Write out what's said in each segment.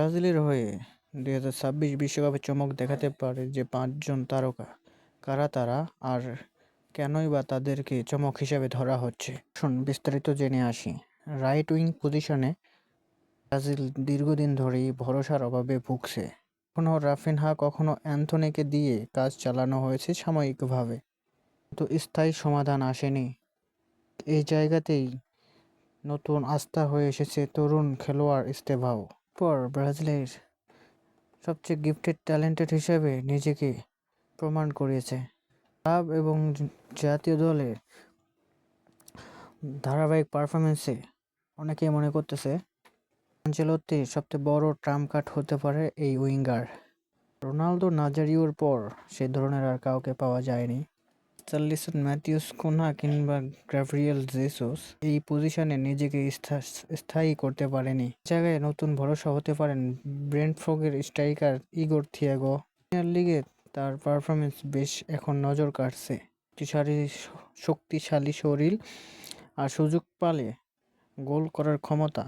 ব্রাজিলের হয়ে ২০২৬ বিশ্বকাপে চমক দেখাতে পারে যে ৫ জন তারকা, কারা তারা আর কেনই বা তাদেরকে চমক হিসেবে ধরা হচ্ছে? আসুন বিস্তারিত জেনে আসি। রাইট উইং পজিশনে ব্রাজিল দীর্ঘদিন ধরেই ভরসার অভাবে ভুগছে। কখনো রাফিনহা, কখনো অ্যান্থনিকে দিয়ে কাজ চালানো হয়েছে সাময়িকভাবে, কিন্তু স্থায়ী সমাধান আসেনি। এই জায়গাতেই নতুন আস্থা হয়ে এসেছে তরুণ খেলোয়াড় এস্তেভাও। ব্রাজিলের সবচেয়ে গিফটেড ট্যালেন্টেড হিসেবে নিজেকে প্রমাণ করিয়েছে। ক্লাব এবং জাতীয় দলের ধারাবাহিক পারফরমেন্সে অনেকেই মনে করতেছে আনচেলত্তির সবচেয়ে বড় ট্রাম্প কার্ড হতে পারে এই উইঙ্গার। রোনালদো নাজারিওর পর সে ধরনের আর কাউকে পাওয়া যায়নি। চার্লিসন, ম্যাথিউস কুনহা কিংবা গ্যাব্রিয়েল জেসুস এই পজিশনে নিজেকে স্থায়ী করতে পারেনি। জায়গায় নতুন ভরসা হতে পারেন ব্রেন্টফোর্ডের স্ট্রাইকার ইগোর থিয়াগো। প্রিমিয়ার লিগে তার পারফরমেন্স বেশ এখন নজর কাটছে। শক্তিশালী শরীর আর সুযোগ পালে গোল করার ক্ষমতা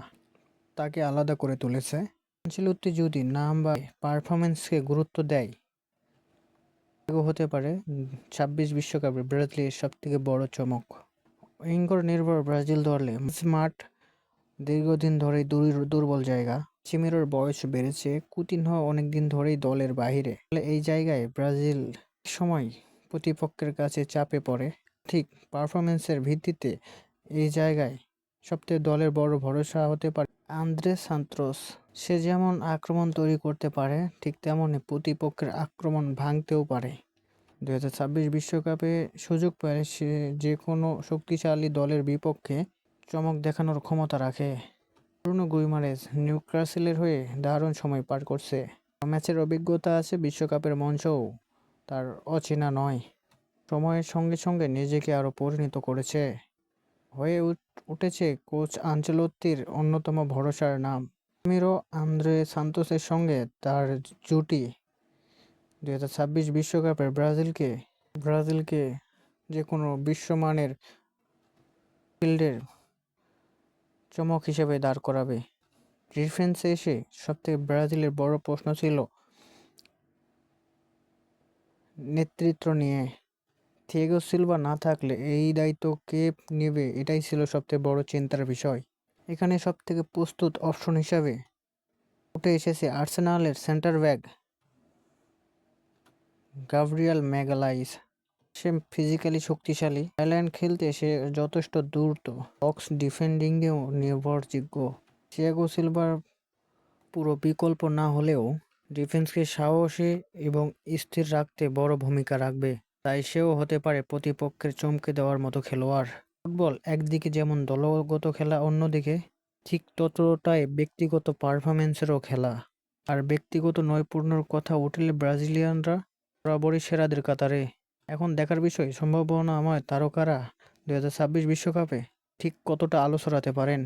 তাকে আলাদা করে তুলেছে। আনচেলত্তি যদি নাম বা পারফরমেন্সকে গুরুত্ব দেয়, হতে পারে ২৬ বিশ্বকাপে ব্রাজিলের সবথেকে বড় চমক। উইঙ্গার নির্ভর ব্রাজিল দলে স্মার্ট দীর্ঘদিন ধরেই দুর্বল জায়গা। চিমেরোর বয়স বেড়েছে, কুতিনহো অনেকদিন ধরেই দলের বাহিরে। এই জায়গায় ব্রাজিল সময় প্রতিপক্ষের কাছে চাপে পড়ে। ঠিক পারফরমেন্সের ভিত্তিতে এই জায়গায় সবথেকে দলের বড় ভরসা হতে পারে আন্দ্রে সান্তোস। সে যেমন আক্রমণ তৈরি করতে পারে, ঠিক তেমনই প্রতিপক্ষের আক্রমণ ভাঙতেও পারে। ২০২৬ বিশ্বকাপে সুযোগ পেলে সে যে কোনো শক্তিশালী দলের বিপক্ষে চমক দেখানোর ক্ষমতা রাখে। ব্রুনো গুইমারেজ নিউক্যাসলের হয়ে দারুণ সময় পার করছে। ম্যাচের অভিজ্ঞতা আছে, বিশ্বকাপের মঞ্চও তার অচেনা নয়। সময়ের সঙ্গে সঙ্গে নিজেকে আরও পরিণত করেছে, হয়ে উঠেছে কোচ আনচেলত্তির অন্যতম ভরসার নাম। ক্যামেরো আন্দ্রে সান্তোসের সঙ্গে তার জুটি ২০২৬ বিশ্বকাপের ব্রাজিলকে যে কোনো বিশ্বমানের ফিল্ডের চমক হিসেবে দাঁড় করাবে। ডিফেন্সে এসে সবথেকে ব্রাজিলের বড় প্রশ্ন ছিল নেতৃত্ব নিয়ে। থিয়াগো সিলভা না থাকলে এই দায়িত্ব কে নেবে, এটাই ছিল সবথেকে বড় চিন্তার বিষয়। এখানে সবথেকে প্রস্তুত অপশন হিসাবে উঠে এসেছে আর্সেনালের সেন্টার ব্যাক গাব্রিয়েল ম্যাগালাইস। সে ফিজিক্যালি শক্তিশালী, আয়ারল্যান্ড খেলতে সে যথেষ্ট দ্রুত, বক্স ডিফেন্ডিংয়েও নির্ভরযোগ্য। থিয়াগো সিলভার পুরো বিকল্প না হলেও ডিফেন্সকে সাহসী এবং স্থির রাখতে বড় ভূমিকা রাখবে। তাই সেও হতে পারে প্রতিপক্ষের চমকে দেওয়ার মতো খেলোয়াড়। ফুটবল একদিকে যেমন দলগত খেলা, অন্যদিকে ঠিক ততটাই ব্যক্তিগত পারফরমেন্সেরও খেলা। আর ব্যক্তিগত নৈপুণ্যের কথা উঠলে ব্রাজিলিয়ানরা বরাবরই সেরাদের কাতারে। এখন দেখার বিষয় সম্ভাবনাময় তারকারা ২০২৬ বিশ্বকাপে ঠিক কতটা আলো ছড়াতে পারেন।